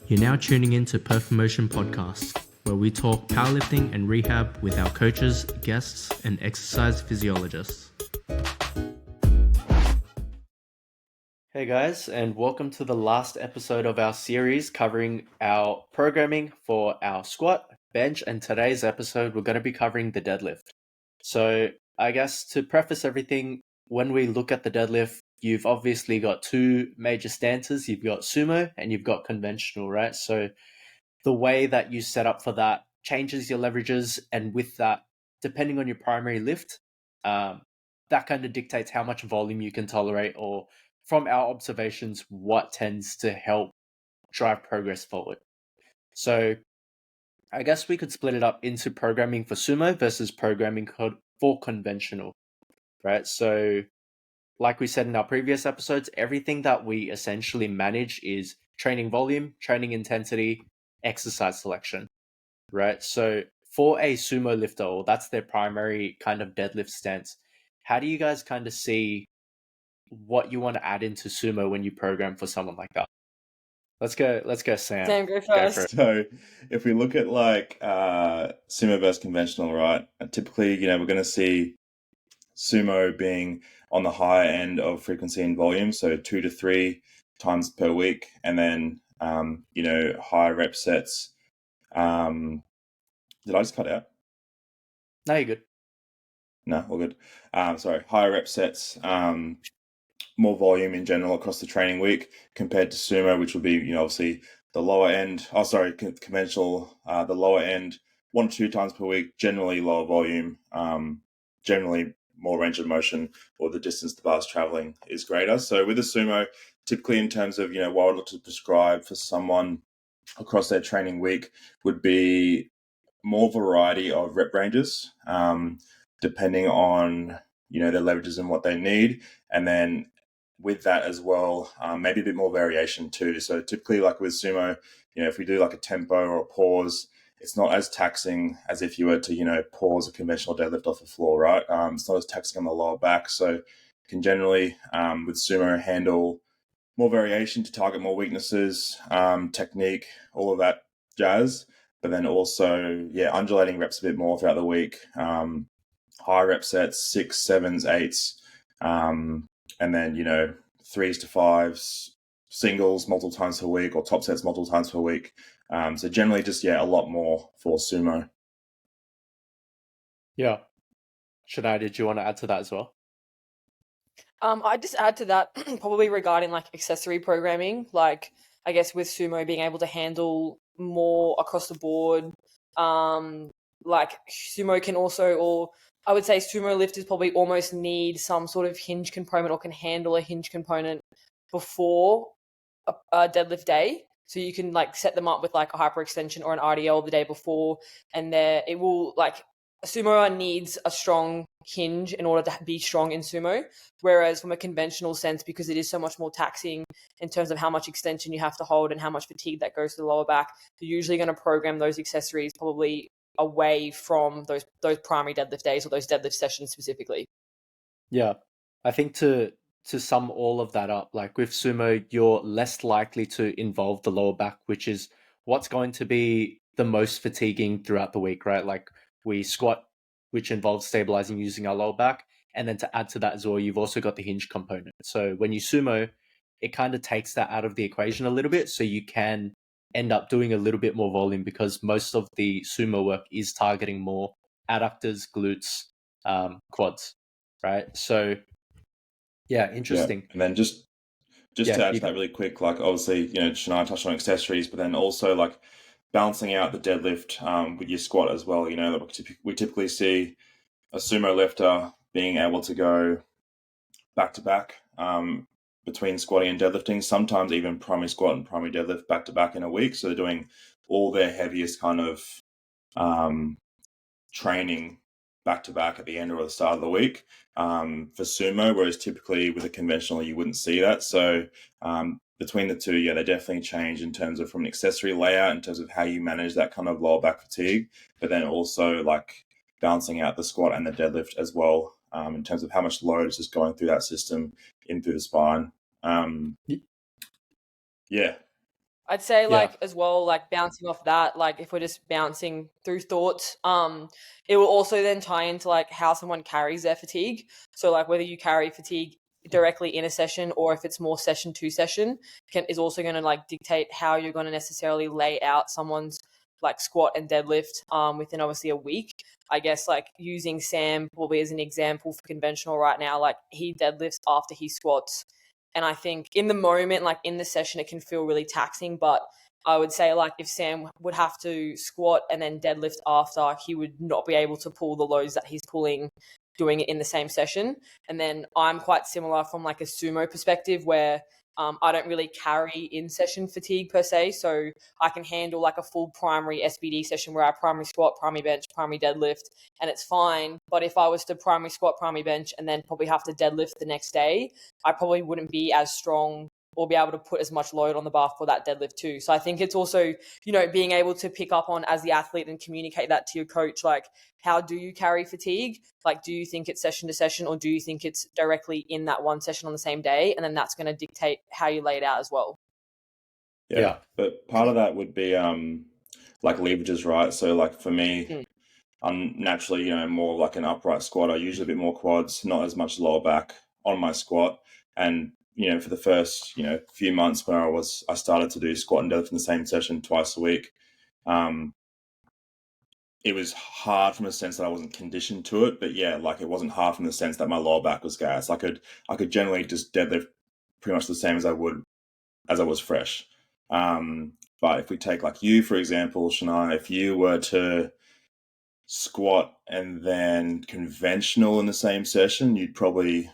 You're now tuning in to Perf Podcast, where we talk powerlifting and rehab with our coaches, guests, and exercise physiologists. Hey guys, and welcome to the last episode of our series covering our programming for our squat, bench, and today's episode we're going to be covering the deadlift. So I guess to preface everything, when we look at the deadlift, you've obviously got two major stances. You've got sumo and you've got conventional, right? So the way that you set up for that changes your leverages, and with that, depending on your primary lift, that kind of dictates how much volume you can tolerate, or from our observations, what tends to help drive progress forward. So I guess we could split it up into programming for sumo versus programming for conventional, right? So like we said in our previous episodes, everything that we essentially manage is training volume, training intensity, exercise selection, right? So for a sumo lifter, or that's their primary kind of deadlift stance, how do you guys kind of see what you want to add into sumo when you program for someone like that? Let's go, Sam. Sam, go Go for first. it. So if we look at like sumo versus conventional, right? Typically, we're going to see sumo being on the higher end of frequency and volume, so 2 to 3 times per week, and then higher rep sets. Did I just cut out? No, you're good. No, all good. Sorry, higher rep sets, more volume in general across the training week compared to sumo, which would be obviously the lower end. Conventional, the lower end, 1 to 2 times per week, generally lower volume, generally more range of motion, or the distance the bar's traveling is greater. So with a sumo, typically in terms of what I would look to prescribe for someone across their training week would be more variety of rep ranges, depending on their leverages and what they need, and then with that as well, maybe a bit more variation too. So typically, like with sumo, if we do like a tempo or a pause, it's not as taxing as if you were to pause a conventional deadlift off the floor, right? It's not as taxing on the lower back, so can generally with sumo handle more variation to target more weaknesses, technique, all of that jazz. But then also, undulating reps a bit more throughout the week. High rep sets, 6, 7s, 8s, and then 3s to 5s, singles multiple times per week, or top sets multiple times per week. So generally, just a lot more for sumo. Yeah. Shania, did you want to add to that as well? I'd just add to that probably regarding like accessory programming, like I guess with sumo being able to handle more across the board. Like sumo can also, or I would say sumo lifters probably almost need some sort of hinge component, or can handle a hinge component before a deadlift day. So you can like set them up with like a hyperextension or an RDL the day before, and it will like a sumo needs a strong hinge in order to be strong in sumo. Whereas from a conventional sense, because it is so much more taxing in terms of how much extension you have to hold and how much fatigue that goes to the lower back, you're usually going to program those accessories probably away from those primary deadlift days or those deadlift sessions specifically. Yeah. I think to sum all of that up, like with sumo, you're less likely to involve the lower back, which is what's going to be the most fatiguing throughout the week, right? Like we squat, which involves stabilizing using our lower back. And then to add to that as well, you've also got the hinge component. So when you sumo, it kind of takes that out of the equation a little bit. So you can end up doing a little bit more volume, because most of the sumo work is targeting more adductors, glutes, quads, right? So yeah, interesting. Yeah. And then just to add to go. that really quick, like obviously, Shania touched on accessories, but then also like balancing out the deadlift with your squat as well. We typically see a sumo lifter being able to go back to back between squatting and deadlifting, sometimes even primary squat and primary deadlift back to back in a week. So they're doing all their heaviest kind of training back to back at the end or at the start of the week for sumo, whereas typically with a conventional you wouldn't see that. So between the two, they definitely change in terms of from an accessory layout, in terms of how you manage that kind of lower back fatigue, but then also like balancing out the squat and the deadlift as well, in terms of how much load is just going through that system in through the spine. Yeah. I'd say Yeah. like as well, like bouncing off that, like if we're just bouncing through thoughts, it will also then tie into like how someone carries their fatigue. So like whether you carry fatigue directly in a session or if it's more session to session is also going to like dictate how you're going to necessarily lay out someone's like squat and deadlift within obviously a week. I guess like using Sam probably as an example for conventional right now, like he deadlifts after he squats, and I think in the moment, like in the session, it can feel really taxing. But I would say, like, if Sam would have to squat and then deadlift after, he would not be able to pull the loads that he's pulling doing it in the same session. And then I'm quite similar from like a sumo perspective where I don't really carry in session fatigue per se. So I can handle like a full primary SBD session where I primary squat, primary bench, primary deadlift, and it's fine. But if I was to primary squat, primary bench, and then probably have to deadlift the next day, I probably wouldn't be as strong or be able to put as much load on the bar for that deadlift too. So I think it's also, being able to pick up on as the athlete and communicate that to your coach, like how do you carry fatigue? Like, do you think it's session to session or do you think it's directly in that one session on the same day? And then that's going to dictate how you lay it out as well. Yeah. But part of that would be like leverages, right? So like for me, I'm naturally, more like an upright squatter, usually a bit more quads, not as much lower back on my squat. And, for the first, few months when I started to do squat and deadlift in the same session twice a week, it was hard from a sense that I wasn't conditioned to it. But yeah, like it wasn't hard from the sense that my lower back was gassed. I could generally just deadlift pretty much the same as I was fresh. But if we take like you, for example, Shania, if you were to squat and then conventional in the same session, you'd probably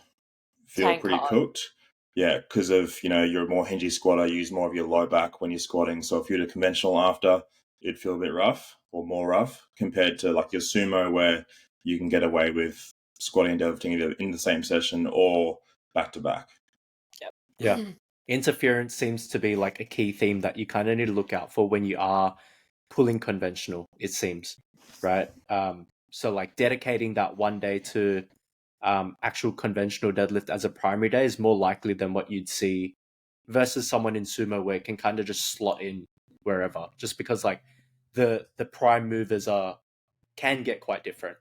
feel Tank pretty hard. cooked. Yeah, because of, you're a more hingy squatter, you use more of your low back when you're squatting. So if you're to conventional after, it'd feel a bit rough or more rough compared to like your sumo where you can get away with squatting and deadlifting either in the same session or back to back. Yep. Yeah. Interference seems to be like a key theme that you kind of need to look out for when you are pulling conventional, it seems, right? So like dedicating that one day to actual conventional deadlift as a primary day is more likely than what you'd see versus someone in sumo where it can kind of just slot in wherever, just because like the prime movers can get quite different,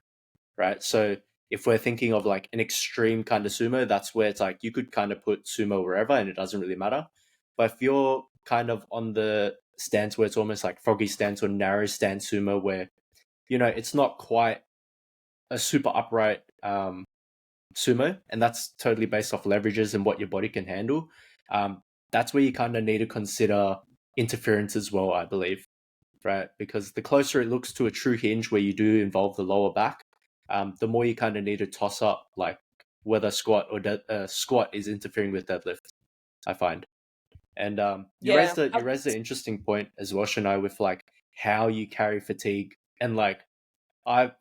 right? So if we're thinking of like an extreme kind of sumo, that's where it's like you could kind of put sumo wherever and it doesn't really matter. But if you're kind of on the stance where it's almost like froggy stance or narrow stance sumo, where it's not quite a super upright sumo, and that's totally based off leverages and what your body can handle. That's where you kind of need to consider interference as well, I believe, right? Because the closer it looks to a true hinge where you do involve the lower back, the more you kind of need to toss up like whether squat or squat is interfering with deadlift, I find. And you Yeah. raised an interesting point as well, Shania, with like how you carry fatigue and like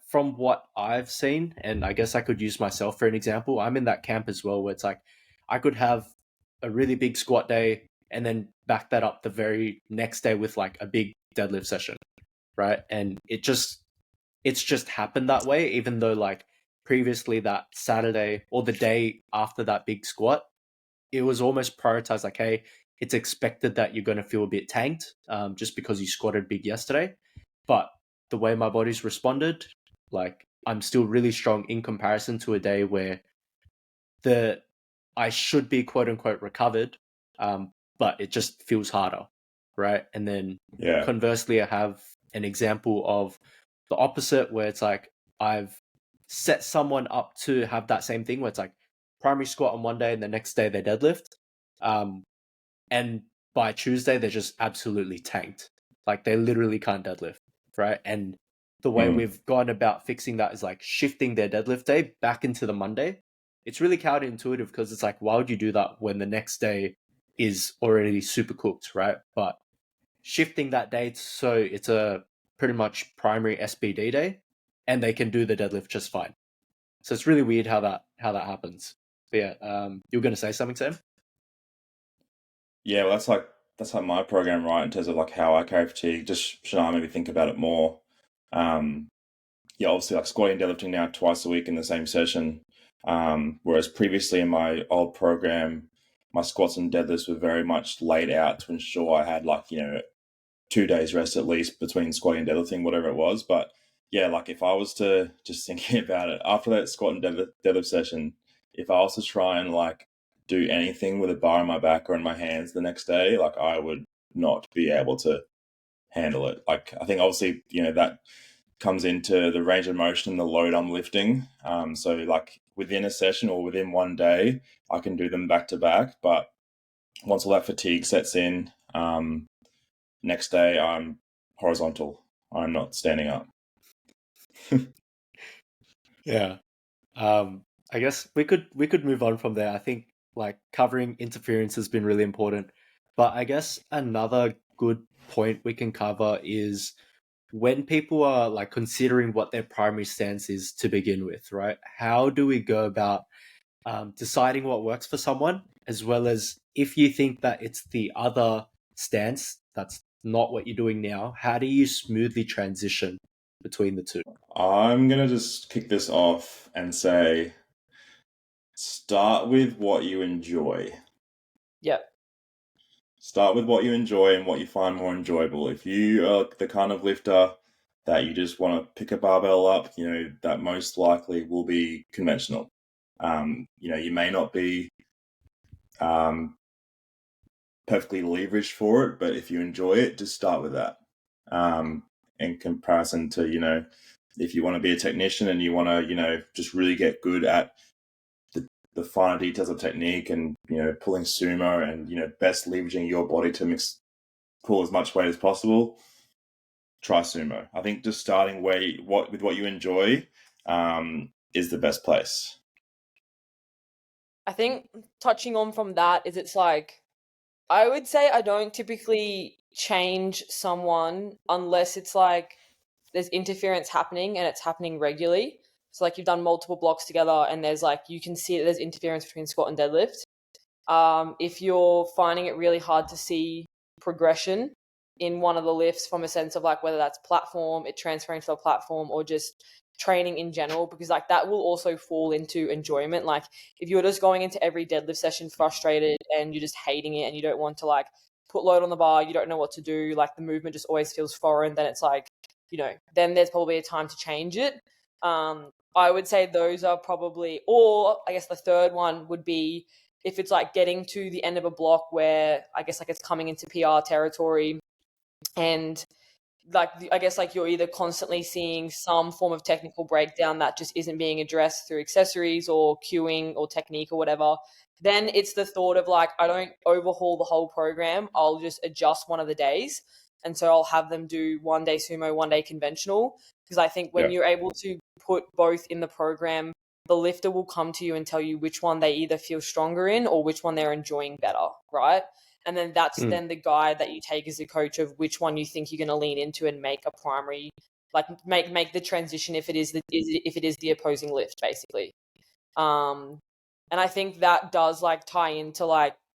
from what I've seen, and I guess I could use myself for an example. I'm in that camp as well, where it's like I could have a really big squat day and then back that up the very next day with like a big deadlift session, right? And it's just happened that way, even though like previously that Saturday or the day after that big squat, it was almost prioritized like, hey, it's expected that you're going to feel a bit tanked just because you squatted big yesterday. But the way my body's responded, like I'm still really strong in comparison to a day where I should be quote unquote recovered, but it just feels harder, right? And then conversely, I have an example of the opposite where it's like I've set someone up to have that same thing where it's like primary squat on one day and the next day they deadlift. And by Tuesday, they're just absolutely tanked. Like they literally can't deadlift, right? And the way we've gone about fixing that is like shifting their deadlift day back into the Monday. It's really counterintuitive because it's like, why would you do that when the next day is already super cooked, right? But shifting that day so it's a pretty much primary SBD day and they can do the deadlift just fine. So it's really weird how that happens. But yeah, you were going to say something, Sam? Yeah, well, that's like my program, right? In terms of like how I carry fatigue. Just should I maybe think about it more? Yeah, obviously like squatting and deadlifting now twice a week in the same session. Whereas previously in my old program, my squats and deadlifts were very much laid out to ensure I had 2 days rest at least between squatting and deadlifting, whatever it was. But yeah, like if I was to just thinking about it after that squat and deadlift session, if I was to try and do anything with a bar on my back or in my hands the next day, I would not be able to handle it. I think obviously, that comes into the range of motion and the load I'm lifting. So within a session or within one day, I can do them back to back. But once all that fatigue sets in, next day I'm horizontal. I'm not standing up. Yeah. I guess we could move on from there. I think covering interference has been really important. But I guess another good point we can cover is when people are considering what their primary stance is to begin with, right? How do we go about deciding what works for someone, as well as if you think that it's the other stance that's not what you're doing now, how do you smoothly transition between the two? I'm going to just kick this off and say start with what you enjoy. Yep. Start with what you enjoy and what you find more enjoyable. If you are the kind of lifter that you just want to pick a barbell up, that most likely will be conventional. You may not be perfectly leveraged for it, but if you enjoy it, just start with that. In comparison to, if you want to be a technician and you want to, just really get good at the finer details of technique and, pulling sumo and, best leveraging your body to pull as much weight as possible, try sumo. I think just starting with what you enjoy is the best place. I think touching on from that is I would say I don't typically change someone unless it's there's interference happening and it's happening regularly. So you've done multiple blocks together and there's you can see that there's interference between squat and deadlift. If you're finding it really hard to see progression in one of the lifts from a sense of whether that's platform, it transferring to the platform, or just training in general, because that will also fall into enjoyment. If you're just going into every deadlift session frustrated and you're just hating it and you don't want to put load on the bar, you don't know what to do, the movement just always feels foreign, then it's then there's probably a time to change it. I would say those are probably, or I guess the third one would be if it's getting to the end of a block where I guess it's coming into PR territory, and I guess you're either constantly seeing some form of technical breakdown that just isn't being addressed through accessories or cueing or technique or whatever, then it's the thought of I don't overhaul the whole program, I'll just adjust one of the days. And so I'll have them do 1 day sumo, 1 day conventional, because I think when you're able to put both in the program, the lifter will come to you and tell you which one they either feel stronger in or which one they're enjoying better, right? And then that's then the guide that you take as a coach of which one you think you're going to lean into and make a primary, make the transition if it is the opposing lift, basically. And I think that does tie into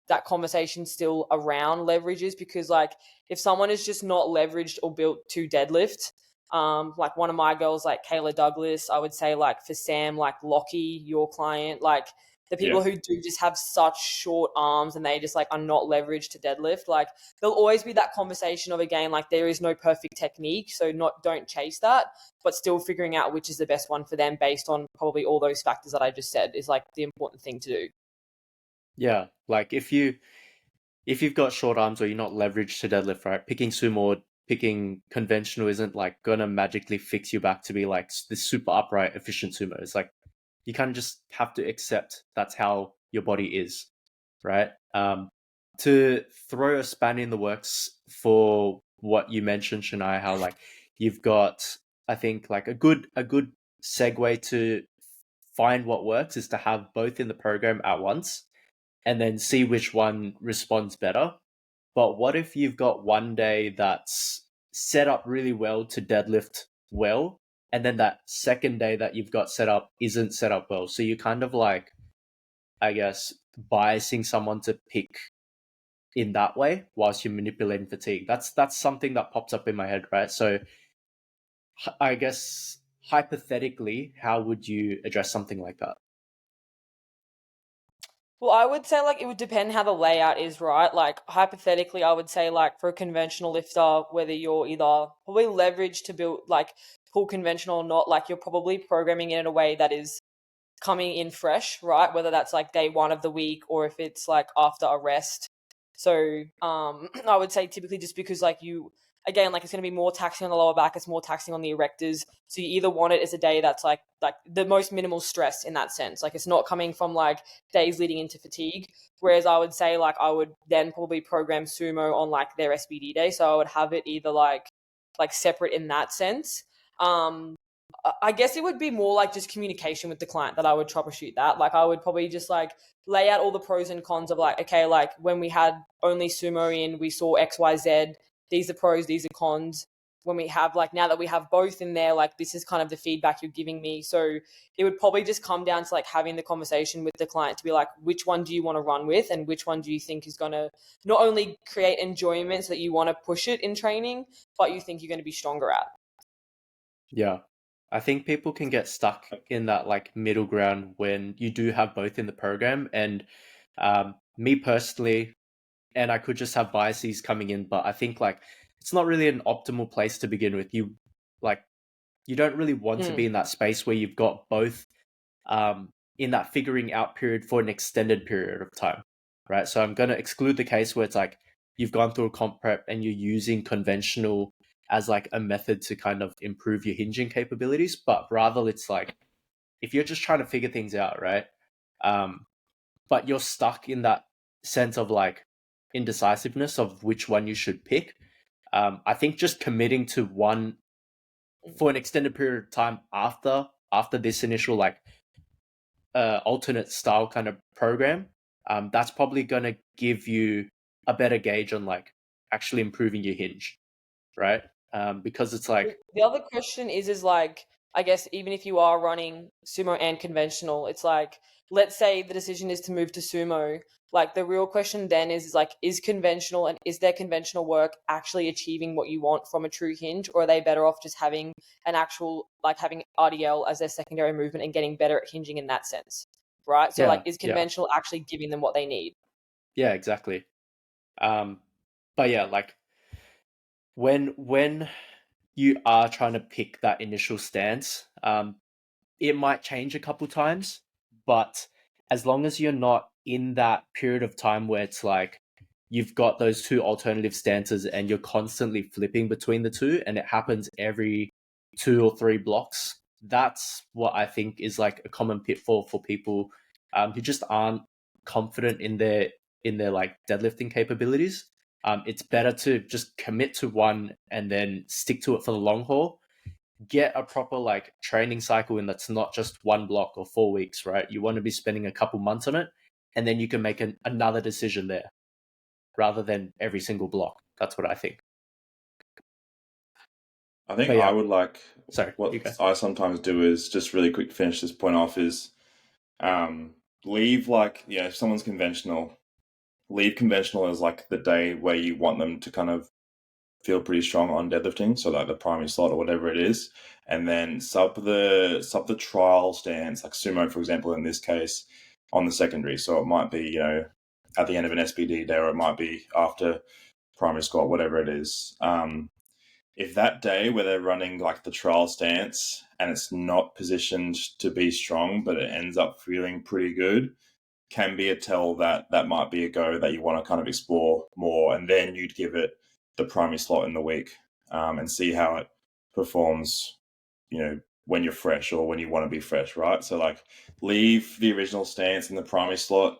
that conversation still around leverages, because if someone is just not leveraged or built to deadlift, one of my girls, Kayla Douglas, I would say for Sam, Lockie, your client, the people who do just have such short arms and they just are not leveraged to deadlift, there'll always be that conversation of, again, there is no perfect technique, so don't chase that, but still figuring out which is the best one for them based on probably all those factors that I just said is the important thing to do. Yeah, if you've got short arms or you're not leveraged to deadlift, right? Picking sumo or picking conventional isn't gonna magically fix you back to be this super upright, efficient sumo. It's you kind of just have to accept that's how your body is, right? To throw a span in the works for what you mentioned, Shania, how you've got, I think a good segue to find what works is to have both in the program at once and then see which one responds better. But what if you've got one day that's set up really well to deadlift well, and then that second day that you've got set up isn't set up well? So you kind of I guess, biasing someone to pick in that way whilst you're manipulating fatigue. That's something that pops up in my head, right? So I guess hypothetically, how would you address something like that? Well, I would say like it would depend how the layout is, right? Like hypothetically, I would say like for a conventional lifter, whether you're either probably leveraged to build like pull conventional or not, like you're probably programming it in a way that is coming in fresh, right? Whether that's like day one of the week or if it's like after a rest. So I would say typically just because like you again like it's going to be more taxing on the lower back, it's more taxing on the erectors. So you either want it as a day that's like the most minimal stress in that sense. Like it's not coming from like days leading into fatigue. Whereas I would say like I would then probably program sumo on like their SBD day. So I would have it either like separate in that sense. I guess it would be more like just communication with the client that I would troubleshoot that. Like I would probably just like lay out all the pros and cons of like, okay, like when we had only sumo in, we saw XYZ. These are pros, these are cons. When we have like now that we have both in there, like this is kind of the feedback you're giving me. So it would probably just come down to like having the conversation with the client to be like, which one do you want to run with and which one do you think is going to not only create enjoyment so that you want to push it in training, but you think you're going to be stronger at. Yeah. I think people can get stuck in that like middle ground when you do have both in the program. And me personally, and I could just have biases coming in, but I think like it's not really an optimal place to begin with. Like you don't really want to be in that space where you've got both in that figuring out period for an extended period of time, right? So I'm going to exclude the case where it's like you've gone through a comp prep and you're using conventional as like a method to kind of improve your hinging capabilities, but rather it's like if you're just trying to figure things out, right? But you're stuck in that sense of like indecisiveness of which one you should pick. I think just committing to one for an extended period of time after this initial like alternate style kind of program, that's probably going to give you a better gauge on like actually improving your hinge, right? Because it's like, The other question is like, I guess even if you are running sumo and conventional, it's like, let's say the decision is to move to sumo. Like the real question then is like, is conventional and is their conventional work actually achieving what you want from a true hinge, or are they better off just having an actual like having RDL as their secondary movement and getting better at hinging in that sense, right? So like, yeah, is yeah, conventional actually giving them what they need? yeah, exactly. Um, but yeah, like when you are trying to pick that initial stance, it might change a couple times, but as long as you're not in that period of time where it's like you've got those two alternative stances and you're constantly flipping between the two and it happens every 2 or 3 blocks, that's what I think is like a common pitfall for people who just aren't confident in their like deadlifting capabilities. It's better to just commit to one and then stick to it for the long haul, get a proper like training cycle in that's not just 1 block or 4 weeks, right? You want to be spending a couple months on it, and then you can make another decision there rather than every single block. That's what I think. I think But I yeah, would like sorry, you what go. I sometimes do is just really quick to finish this point off is leave like if someone's conventional, leave conventional as like the day where you want them to kind of feel pretty strong on deadlifting, so like the primary slot or whatever it is, and then sub the trial stance, like sumo for example in this case, on the secondary. So it might be at the end of an SBD day, or it might be after primary squat, whatever it is. If that day where they're running like the trial stance and it's not positioned to be strong, but it ends up feeling pretty good, can be a tell that that might be a go that you want to kind of explore more, and then you'd give it the primary slot in the week and see how it performs. When you're fresh or when you want to be fresh, right? So like, leave the original stance in the primary slot.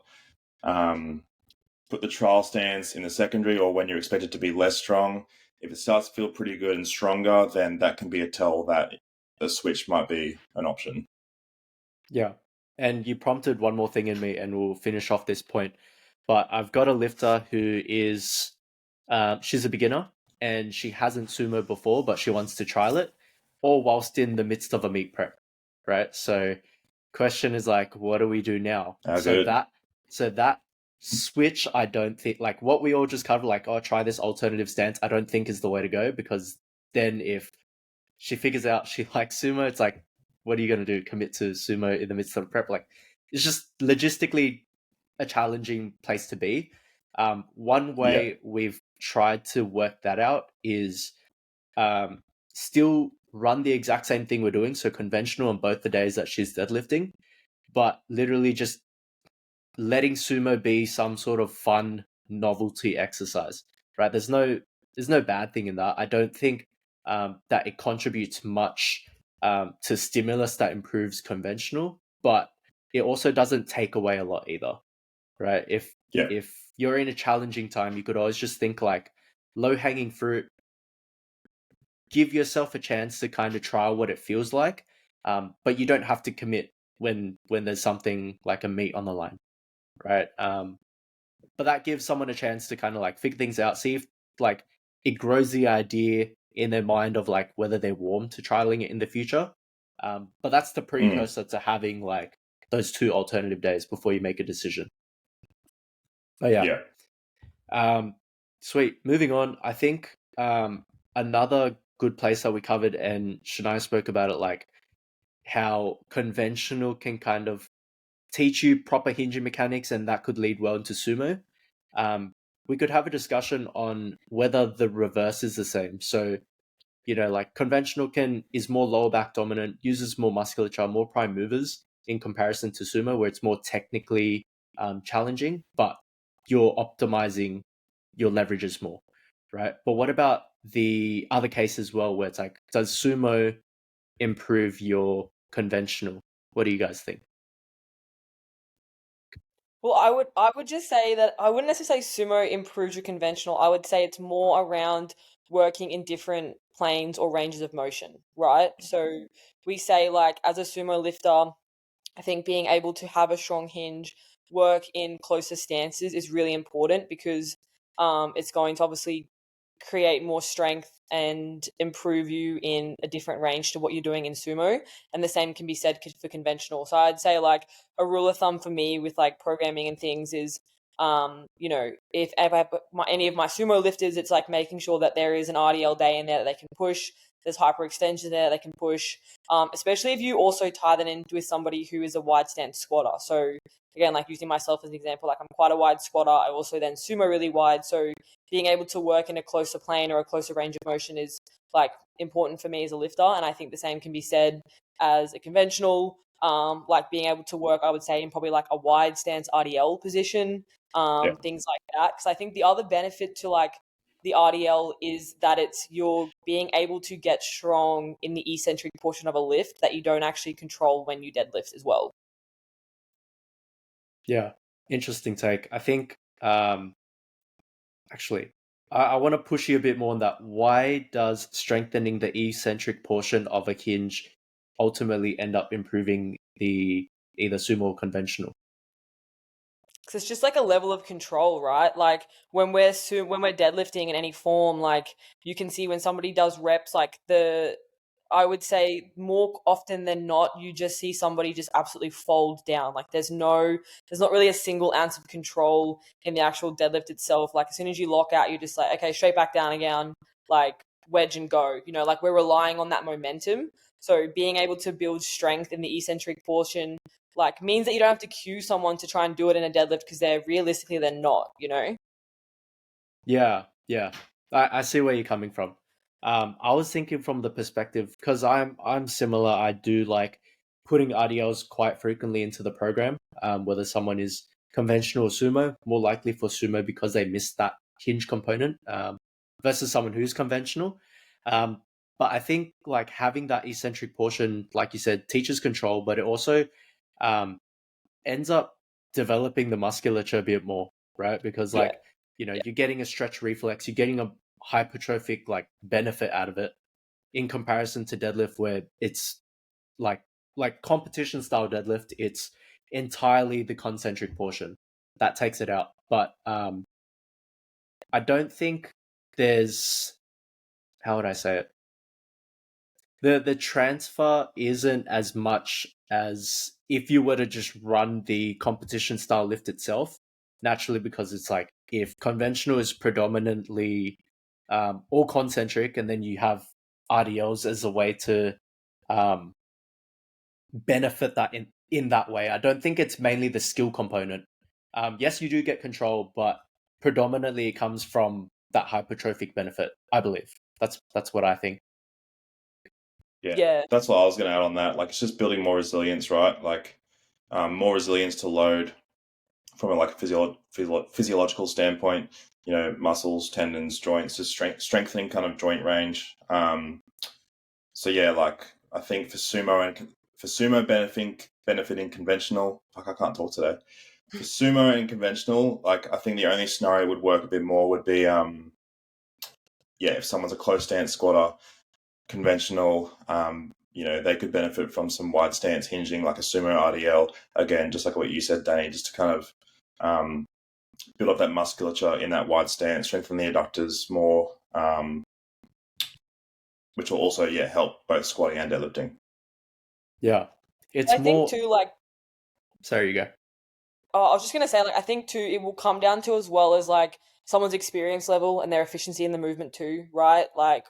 Put the trial stance in the secondary, or when you're expected to be less strong. If it starts to feel pretty good and stronger, then that can be a tell that the switch might be an option. Yeah. And you prompted one more thing in me, and we'll finish off this point. But I've got a lifter who is, she's a beginner and she hasn't sumo before, but she wants to trial it, all whilst in the midst of a meet prep, right? So, question is like, what do we do now? Good. So that switch, I don't think like what we all just covered, like, oh, try this alternative stance. I don't think is the way to go, because then if she figures out she likes sumo, it's like, what are you going to do? Commit to sumo in the midst of prep? Like, it's just logistically a challenging place to be. One way we've tried to work that out is still run the exact same thing we're doing, so conventional on both the days that she's deadlifting, but literally just letting sumo be some sort of fun novelty exercise, right? There's no bad thing in that. I don't think that it contributes much to stimulus that improves conventional, but it also doesn't take away a lot either, right? If you're in a challenging time, you could always just think like low hanging fruit, give yourself a chance to kind of try what it feels like, but you don't have to commit when there's something like a meat on the line, right? But that gives someone a chance to kind of like figure things out, see if like it grows the idea in their mind of like whether they're warm to trialing it in the future. But that's the precursor to having like those two alternative days before you make a decision. Oh yeah. Sweet. Moving on, I think another good place that we covered, and Shania spoke about it, like how conventional can kind of teach you proper hinging mechanics, and that could lead well into sumo. We could have a discussion on whether the reverse is the same. So, like conventional is more lower back dominant, uses more musculature, more prime movers in comparison to sumo, where it's more technically challenging, but you're optimizing your leverages more, right? But what about the other case as well, where it's like, does sumo improve your conventional? What do you guys think? Well, I would just say that I wouldn't necessarily say sumo improves your conventional. I would say it's more around working in different planes or ranges of motion, right? So we say like as a sumo lifter, I think being able to have a strong hinge, work in closer stances is really important because it's going to obviously create more strength and improve you in a different range to what you're doing in sumo. And the same can be said for conventional. So I'd say like a rule of thumb for me with like programming and things is if ever any of my sumo lifters, it's like making sure that there is an RDL day in there that they can push. There's hyperextension there they can push. Especially if you also tie that in with somebody who is a wide stance squatter. So again, like using myself as an example, like I'm quite a wide squatter. I also then sumo really wide. So being able to work in a closer plane or a closer range of motion is like important for me as a lifter. And I think the same can be said as a conventional, like being able to work, I would say, in probably like a wide stance RDL position, things like that. Because I think the other benefit to like the RDL is that you're being able to get strong in the eccentric portion of a lift that you don't actually control when you deadlift as well. Yeah, interesting take. I think actually I want to push you a bit more on that. Why does strengthening the eccentric portion of a hinge ultimately end up improving the either sumo or conventional? Because it's just like a level of control, right? Like when we're deadlifting in any form, like you can see when somebody does reps, like I would say more often than not, you just see somebody just absolutely fold down. Like there's not really a single ounce of control in the actual deadlift itself. Like as soon as you lock out, you're just like, okay, straight back down again, like wedge and go. Like we're relying on that momentum. So being able to build strength in the eccentric portion like means that you don't have to cue someone to try and do it in a deadlift because they're not. Yeah, yeah. I see where you're coming from. I was thinking from the perspective because I'm similar. I do like putting RDLs quite frequently into the program. Whether someone is conventional or sumo, more likely for sumo because they missed that hinge component, versus someone who's conventional. But I think like having that eccentric portion, like you said, teaches control, but it also um, ends up developing the musculature a bit more, right? Because Yeah. like, you're getting a stretch reflex, you're getting a hypertrophic like benefit out of it in comparison to deadlift where it's like competition style deadlift, it's entirely the concentric portion that takes it out. But I don't think there's, how would I say it? The transfer isn't as much as if you were to just run the competition style lift itself naturally, because it's like if conventional is predominantly all concentric and then you have RDLs as a way to um, benefit that in that way. I don't think it's mainly the skill component Yes, you do get control, but predominantly it comes from that hypertrophic benefit, I believe. That's what I think. Yeah. That's what I was going to add on that. Like, it's just building more resilience, right? Like, more resilience to load from a physiological standpoint. You know, muscles, tendons, joints, just strengthening kind of joint range. So yeah, like I think for sumo benefiting conventional. Fuck, I can't talk today. For sumo and conventional, like I think the only scenario would work a bit more would be if someone's a close stance squatter, conventional, you know, they could benefit from some wide stance hinging like a sumo RDL. Again, just like what you said, Danny, just to kind of build up that musculature in that wide stance, strengthen the adductors more, which will also help both squatting and deadlifting. Yeah, it's I more. think too, like, Sorry, you go. I was just gonna say, like, I think too, it will come down to as well as like someone's experience level and their efficiency in the movement too, right? Like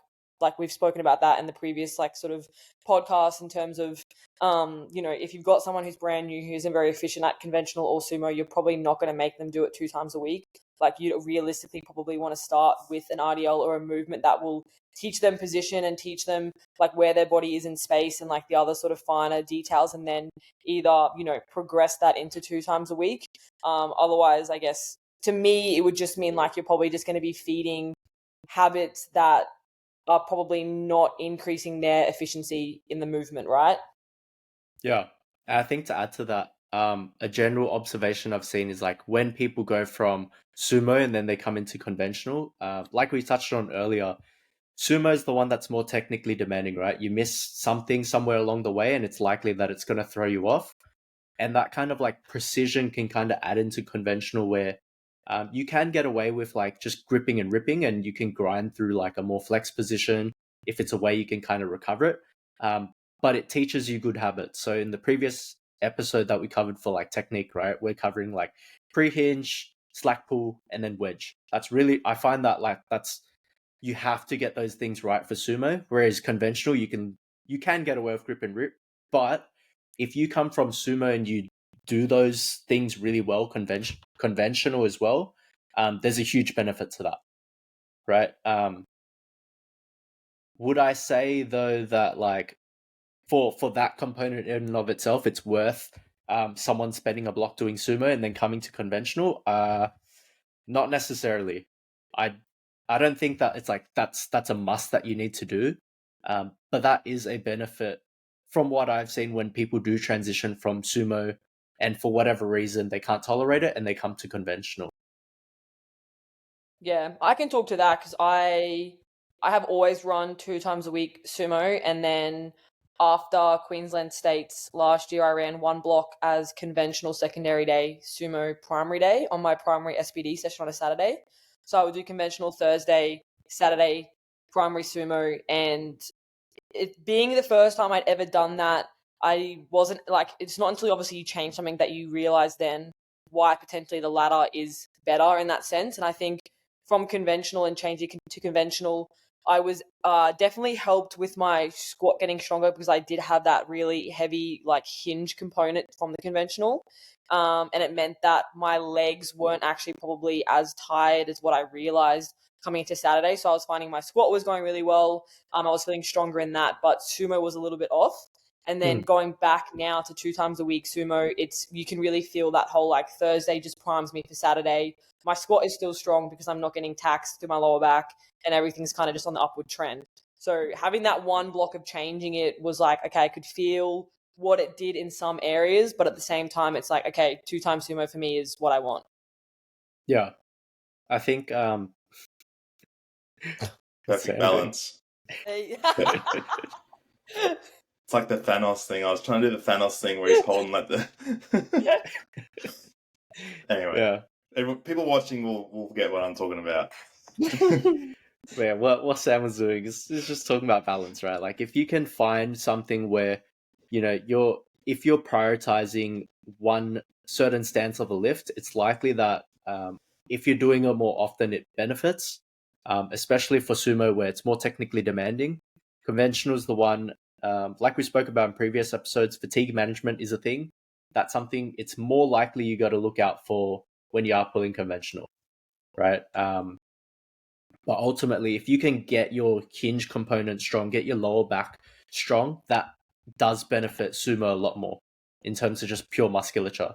we've spoken about that in the previous like sort of podcast in terms of, you know, if you've got someone who's brand new who isn't very efficient at conventional or sumo, you're probably not going to make them do it 2 times a week. Like you realistically probably want to start with an RDL or a movement that will teach them position and teach them like where their body is in space and like the other sort of finer details, and then either, you know, progress that into 2 times a week. Otherwise, I guess to me, it would just mean like you're probably just going to be feeding habits that are probably not increasing their efficiency in the movement, right? Yeah, I think to add to that, a general observation I've seen is like when people go from sumo and then they come into conventional, like we touched on earlier, sumo is the one that's more technically demanding, right? You miss something somewhere along the way, and it's likely that it's going to throw you off. And that kind of like precision can kind of add into conventional where you can get away with like just gripping and ripping, and you can grind through like a more flex position if it's a way you can kind of recover it. But it teaches you good habits. So in the previous episode that we covered for like technique, right, we're covering like pre-hinge, slack pull, and then wedge. That's really, I find that like that's, you have to get those things right for sumo. Whereas conventional, you can get away with grip and rip, but if you come from sumo and you do those things really well, conventional as well, there's a huge benefit to that, right? Would I say though that like for that component in and of itself, it's worth someone spending a block doing sumo and then coming to conventional? Not necessarily. I I don't think that it's like that's a must that you need to do. But that is a benefit from what I've seen when people do transition from sumo and for whatever reason they can't tolerate it and they come to conventional. Yeah, I can talk to that because I have always run 2 times a week sumo, and then after Queensland States last year, I ran one block as conventional secondary day, sumo primary day on my primary SBD session on a Saturday. So I would do conventional Thursday, Saturday, primary sumo, and it being the first time I'd ever done that, I wasn't like, it's not until obviously you change something that you realize then why potentially the latter is better in that sense. And I think from conventional and changing to conventional, I was definitely helped with my squat getting stronger because I did have that really heavy like hinge component from the conventional. And it meant that my legs weren't actually probably as tired as what I realized coming into Saturday. So I was finding my squat was going really well. I was feeling stronger in that, but sumo was a little bit off. And then Mm. going back now to 2 times a week sumo, it's you can really feel that whole like Thursday just primes me for Saturday. My squat is still strong because I'm not getting taxed through my lower back, and everything's kind of just on the upward trend. So having that one block of changing it was like, okay, I could feel what it did in some areas, but at the same time, it's like, okay, 2 times sumo for me is what I want. Yeah, I think Perfect Sam. balance. Hey. It's like the Thanos thing. I was trying to do the Thanos thing where he's holding like the. Anyway, Yeah. people watching will get what I'm talking about. Yeah, what Sam was doing is just talking about balance, right? Like if you can find something where, if you're prioritizing one certain stance of a lift, it's likely that if you're doing it more often, it benefits. Especially for sumo where it's more technically demanding. Conventional is the one, like we spoke about in previous episodes, fatigue management is a thing. That's something it's more likely you got to look out for when you are pulling conventional, right? But ultimately, if you can get your hinge component strong, get your lower back strong, that does benefit sumo a lot more in terms of just pure musculature.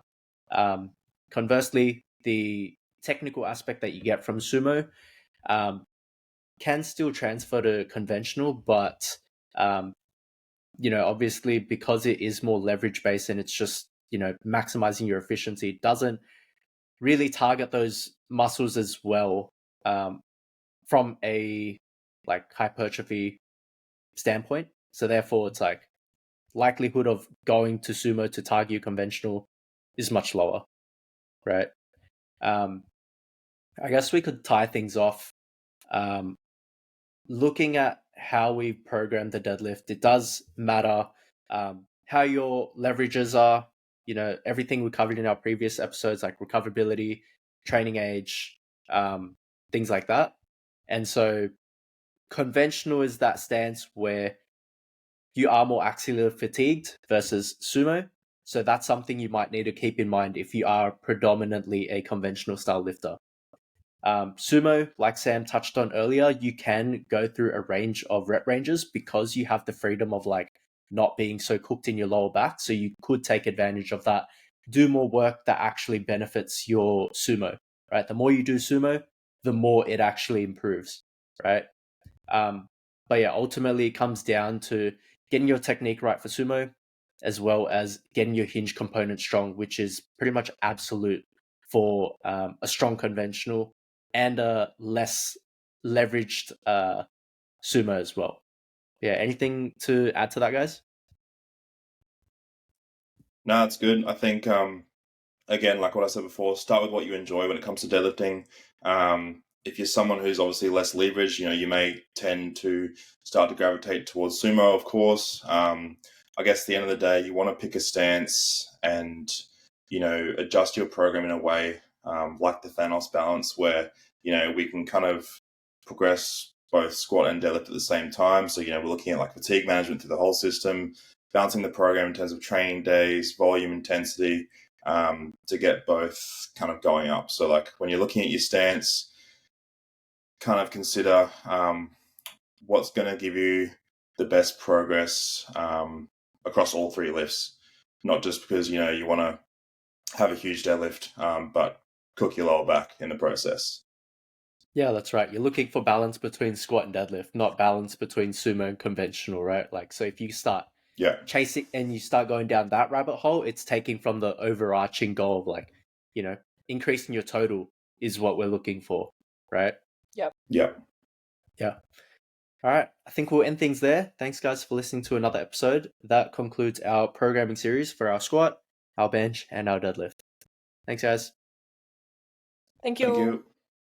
Conversely, the technical aspect that you get from sumo can still transfer to conventional, but obviously because it is more leverage based and it's just maximizing your efficiency, it doesn't really target those muscles as well from a like hypertrophy standpoint. So therefore, it's like likelihood of going to sumo to target conventional is much lower, right? I guess we could tie things off. Looking at how we program the deadlift, it does matter how your leverages are. Everything we covered in our previous episodes, like recoverability, training age, things like that. And so conventional is that stance where you are more axially fatigued versus sumo. So that's something you might need to keep in mind if you are predominantly a conventional style lifter. Sumo, like Sam touched on earlier, you can go through a range of rep ranges because you have the freedom of like not being so cooked in your lower back. So you could take advantage of that, do more work that actually benefits your sumo, right? The more you do sumo, the more it actually improves, right? But yeah, ultimately it comes down to getting your technique right for sumo, as well as getting your hinge component strong, which is pretty much absolute for a strong conventional and a less leveraged sumo as well. Yeah, anything to add to that, guys? No, it's good. I think again, like what I said before, start with what you enjoy when it comes to deadlifting. If you're someone who's obviously less leveraged, you may tend to start to gravitate towards sumo, of course. I guess at the end of the day, you want to pick a stance and, adjust your program in a way like the Thanos balance where, we can kind of progress both squat and deadlift at the same time. So, we're looking at like fatigue management through the whole system, balancing the program in terms of training days, volume, intensity, to get both kind of going up. So like when you're looking at your stance, kind of consider what's going to give you the best progress across all three lifts, not just because, you want to have a huge deadlift, but cook your lower back in the process. Yeah, that's right. You're looking for balance between squat and deadlift, not balance between sumo and conventional, right? Like, so if you start chasing and you start going down that rabbit hole, it's taking from the overarching goal of like, increasing your total is what we're looking for, right? Yep. Yeah. All right. I think we'll end things there. Thanks, guys, for listening to another episode. That concludes our programming series for our squat, our bench, and our deadlift. Thanks, guys. Thank you. Thank you.